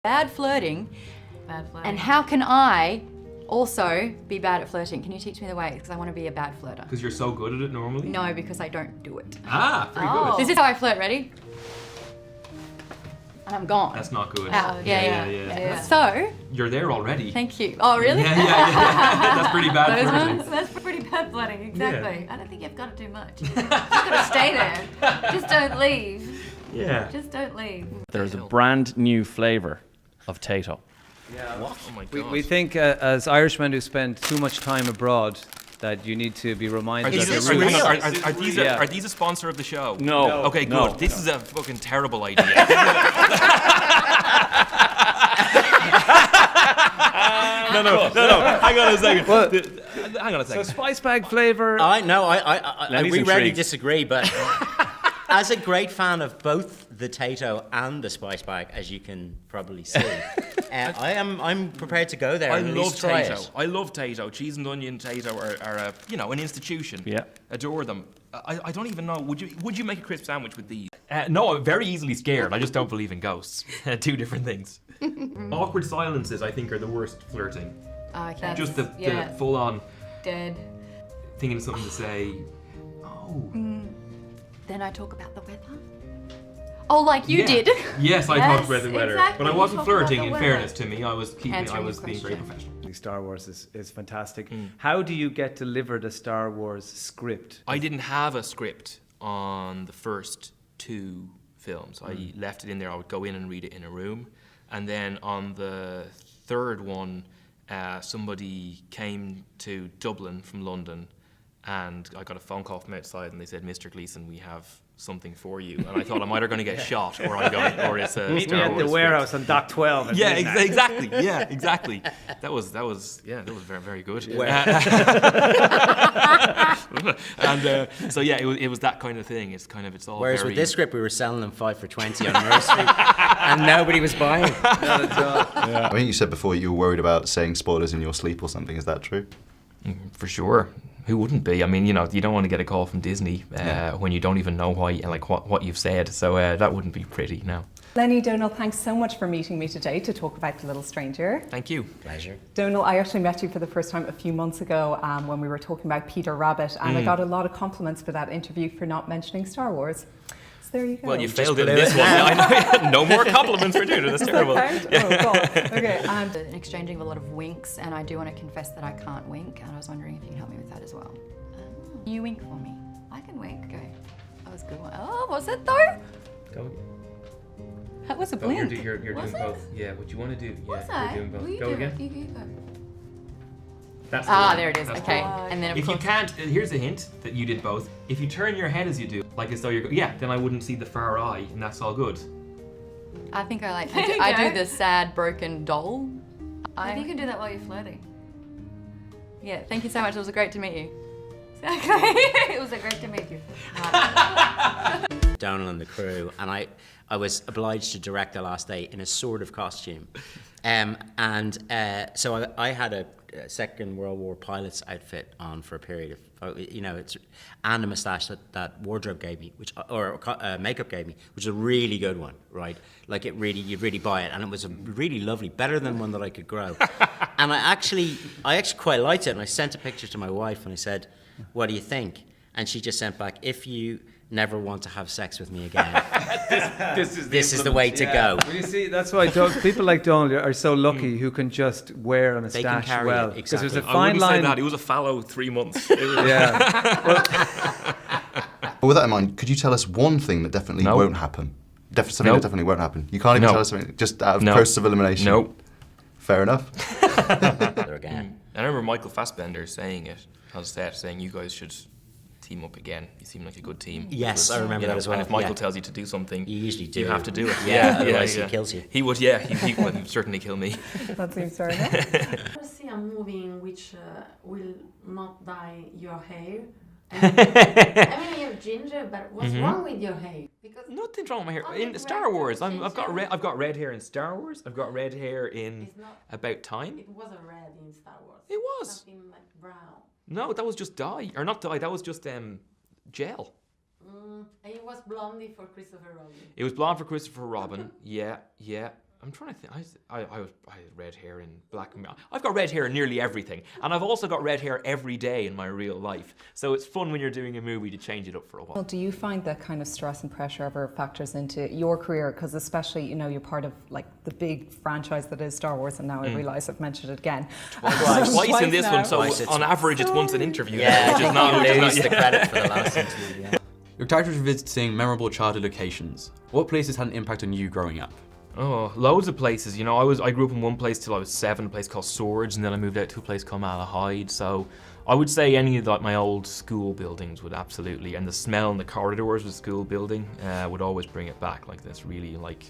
Bad flirting. Bad flirting. And how can I also be bad at flirting? Can you teach me the way? Because I want to be a bad flirter. Because you're so good at it normally? No, because I don't do it. Ah, very good. This is how I flirt, ready? And I'm gone. That's not good. Out. Yeah. So, you're there already. thank you. Oh, really? Yeah. That's pretty bad Those flirting. ones? That's pretty bad flirting, exactly. Yeah. I don't think you've got to do much. You've got to stay there. Just don't leave. Yeah. Just don't leave. There's a brand new flavour of Tato. Yeah. What? Oh my God. We think as Irishmen who spend too much time abroad that you need to be reminded Are that these are these a sponsor of the show? No. Okay, good. No. This is a fucking terrible idea. No. Hang on a second. Hang on a second. So spice bag flavour. I Lenny's we rarely intrigued. disagree, but as a great fan of both the Tato and the spice bag, as you can probably see, I'm prepared to go there. I and at love least try Tato. it. I love Tato. Cheese and onion Tato are an institution. Yeah. Adore them. I don't even know. Would you make a crisp sandwich with these? No, I'm very easily scared. I just don't believe in ghosts. Two different things. Awkward silences, I think, are the worst flirting. Okay. Just the full on Dead. thinking of something to say. Oh. Then I talk about the weather. Oh, like you did. Yes, I talked about the weather, exactly. but I You wasn't talked about flirting. the In weather. fairness to me, I was being Answering your very question. professional. Star Wars is fantastic. How do you get delivered a Star Wars script? I didn't have a script on the first two films. I left it in there. I would go in and read it in a room, and then on the third one, somebody came to Dublin from London, and I got a phone call from outside, and they said, "Mr. Gleeson, we have something for you." And I thought I'm either going to get shot or it's a Meet Star me at Wars the script. warehouse on Dock 12. at Yeah, midnight. exactly. Yeah, exactly. That was very, very good. And so yeah, it was that kind of thing. It's all. Whereas very, with this script, we were selling them 5 for 20 on Mercy, and nobody was buying. I think you said before you were worried about saying spoilers in your sleep or something. Is that true? For sure. Who wouldn't be? I mean, you don't want to get a call from Disney when you don't even know why, like what you've said. So that wouldn't be pretty. No. Lenny, Domhnall, thanks so much for meeting me today to talk about The Little Stranger. Thank you. Pleasure. Domhnall, I actually met you for the first time a few months ago when we were talking about Peter Rabbit, and I got a lot of compliments for that interview for not mentioning Star Wars. So there you go. Well, you failed in this one. I know. No more compliments for doing it. That's terrible. Oh, God. Okay, and An exchanging of a lot of winks, and I do want to confess that I can't wink, and I was wondering if you can help me with that as well. You wink for me. I can wink. Okay. That was a good one. Oh, was it though? Go. That was a Go. blink. You're Was doing it? both. Yeah. What you want to do? Was Yeah. I? You're doing both. Will you Go do again. it? You go. That's the Ah, one. there it is. That's Okay. the one. And then of If you course, can't, here's a hint that you did both. If you turn your head as you do, like as though you're, then I wouldn't see the far eye, and that's all good. I think I There you I do go. the sad broken doll. Maybe you can do that while you're flirting. Yeah. Thank you so much. It was great to meet you. Okay. It was great to meet you. Domhnall and the crew, and I was obliged to direct the last day in a sort of costume. So I had a Second World War pilot's outfit on for a period of, and a moustache that wardrobe gave me, or makeup gave me, which is a really good one, right? Like you'd really buy it, and it was a really lovely, better than one that I could grow. And I actually quite liked it, and I sent a picture to my wife, and I said, "What do you think?" And she just sent back, "If you never want to have sex with me again, this is the way to go." Well, you see, that's why people like Domhnall are so lucky who can just wear a They can moustache carry well. it, Because there's a exactly. I fine wouldn't say line. that. It was a fallow 3 months. Yeah. Well, with that in mind, could you tell us one thing that definitely No. won't happen? Something No. that definitely won't happen. You can't even No. tell us something just out of No. process of elimination. No. Fair enough. There again. I remember Michael Fassbender saying it on set, saying you guys should team up again. You seem like a good team. Yes, I remember that as well. And if Michael Yeah. tells you to do something, You usually do. you have to do it. Yeah, otherwise he kills you. He would, yeah. He would certainly kill me. that seems fair enough. I want to see a movie in which will not dye your hair. I mean, you're ginger, but what's wrong with your hair? Because Nothing's wrong with my hair. Oh, In it's Star red, Wars, it's I've got red hair in Star Wars. I've got red hair in it's not. About Time. It wasn't red in Star Wars. It was. Something like brown. No, that was just dye, or not dye. That was just gel. And it was blondie for Christopher Robin. It was blonde for Christopher Robin. Yeah. I'm trying to think. I had red hair in black and white. I've got red hair in nearly everything, and I've also got red hair every day in my real life. So it's fun when you're doing a movie to change it up for a while. Well, do you find that kind of stress and pressure ever factors into your career? Because especially, you know, you're part of like the big franchise that is Star Wars, and now I realise I've mentioned it again. Twice in this now. one, so on average it's once an interview. Yeah, which is not, you lose the credit for the last interview. Yeah. Your characters are visiting memorable childhood locations. What places had an impact on you growing up? Oh, loads of places. You know, I grew up in one place till I was 7, a place called Swords, and then I moved out to a place called Malahide. So I would say any of my old school buildings would absolutely, and the smell in the corridors of the school building would always bring it back. Like this really like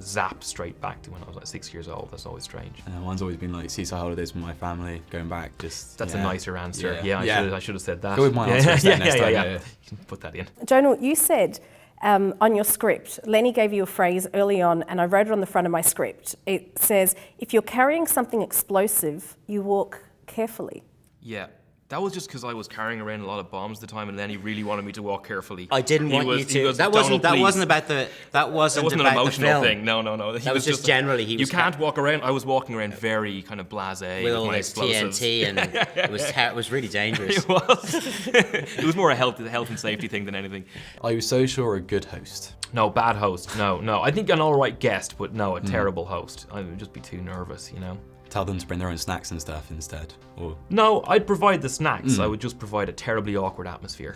zap straight back to when I was like 6 years old. That's always strange. Mine's always been like seaside holidays with my family, going back. Just that's a nicer answer. Yeah, I should have said that. Go with my answer instead next time. You can put that in. Domhnall, you said on your script, Lenny gave you a phrase early on, and I wrote it on the front of my script. It says, "If you're carrying something explosive, you walk carefully." Yeah. That was just because I was carrying around a lot of bombs at the time, and Lenny really wanted me to walk carefully. I didn't want you to. That wasn't about the. That wasn't an about emotional the film. thing. No. That was just generally. You can't walk around. I was walking around very kind of blasé with all all my this explosives. TNT, and it was really dangerous. It was. It was more a health and safety thing than anything. Are you social or a good host? No, bad host. No. I think an all right guest, but no, a terrible host. I would just be too nervous, you know. Tell them to bring their own snacks and stuff instead, or no, I'd provide the snacks. I would just provide a terribly awkward atmosphere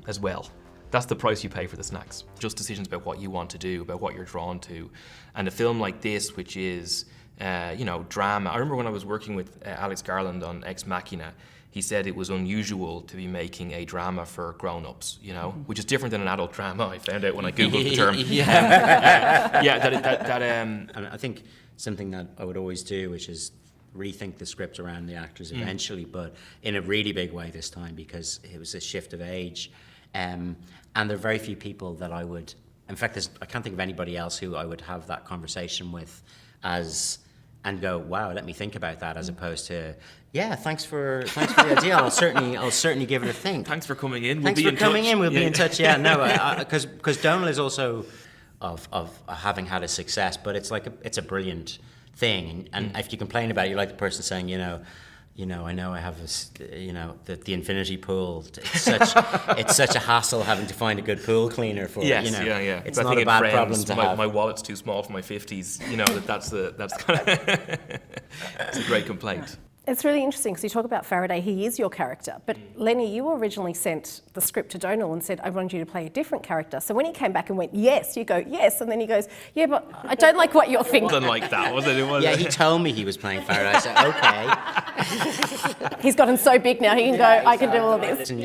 as well. That's the price you pay for the snacks. Just decisions about what you want to do, about what you're drawn to. And a film like this, which is, drama. I remember when I was working with Alex Garland on Ex Machina, he said it was unusual to be making a drama for grown-ups, you know, which is different than an adult drama. I found out when I Googled the term. And I think something that I would always do, which is rethink the script around the actors eventually, but in a really big way this time, because it was a shift of age. And there are very few people that I would, in fact, I can't think of anybody else who I would have that conversation with and go, wow, let me think about that, as opposed to, yeah, thanks for the idea. I'll certainly give it a think. Thanks for coming in. We'll be in touch. Yeah, no, because Domhnall is also of having had a success, but it's a brilliant thing, and if you complain about it, you're like the person saying, I know I have this, the infinity pool. It's such a hassle having to find a good pool cleaner for. Yes, It's not a bad problem to have. My wallet's too small for my 50s. That's kind of it's a great complaint. It's really interesting because you talk about Faraday, he is your character, but Lenny, you originally sent the script to Domhnall and said, I want you to play a different character. So when he came back and went, yes, you go, yes, and then he goes, yeah, but I don't like what you're thinking. It wasn't like that, was it? Yeah, he told me he was playing Faraday. I said, okay. He's gotten so big now, he can go, I can do all this. And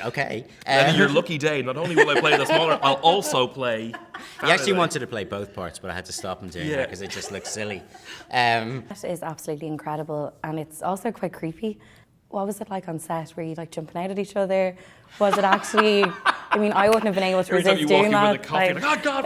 okay. Lenny, your lucky day. Not only will I play the smaller, I'll also play Faraday. He actually wanted to play both parts, but I had to stop him doing that because it just looked silly. That is absolutely incredible, and it's also quite creepy. What was it like on set? Were you like jumping out at each other? Was it actually? I mean, I wouldn't have been able to resist doing that. With a coffee, oh God!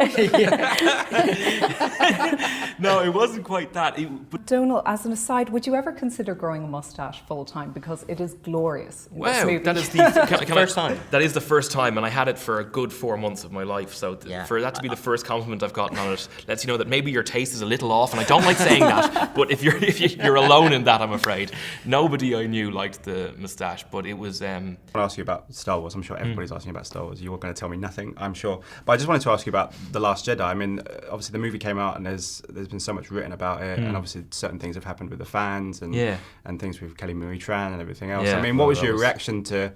No, it wasn't quite that. Domhnall, as an aside, would you ever consider growing a mustache full time, because it is glorious in this movie? That is the first time. That is the first time, and I had it for a good 4 months of my life. So for that to be the first compliment I've gotten on it, lets you know that maybe your taste is a little off, and I don't like saying that. But if you're alone in that, I'm afraid. Nobody I knew liked the moustache, but it was. I'll ask you about Star Wars. I'm sure everybody's asking about Star Wars. You're going to tell me nothing, I'm sure. But I just wanted to ask you about The Last Jedi. I mean, obviously the movie came out and there's been so much written about it, and obviously certain things have happened with the fans and things with Kelly Marie Tran and everything else. I mean, what was your reaction to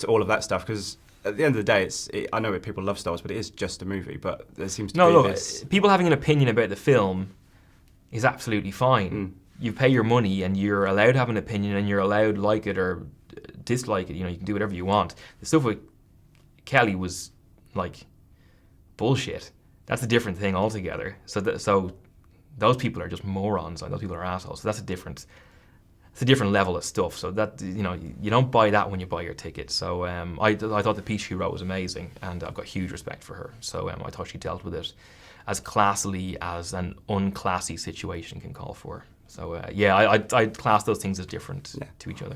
all of that stuff? Because at the end of the day, I know people love Star Wars, but it is just a movie. But there seems to be this... people having an opinion about the film is absolutely fine. You pay your money and you're allowed to have an opinion, and you're allowed to like it or dislike it. You can do whatever you want. The stuff with Kelly was like bullshit. That's a different thing altogether. So those people are just morons, and those people are assholes. So it's a different level of stuff. So that you don't buy that when you buy your ticket. So I thought the piece she wrote was amazing, and I've got huge respect for her. So I thought she dealt with it as classily as an unclassy situation can call for. So I'd class those things as different to each other.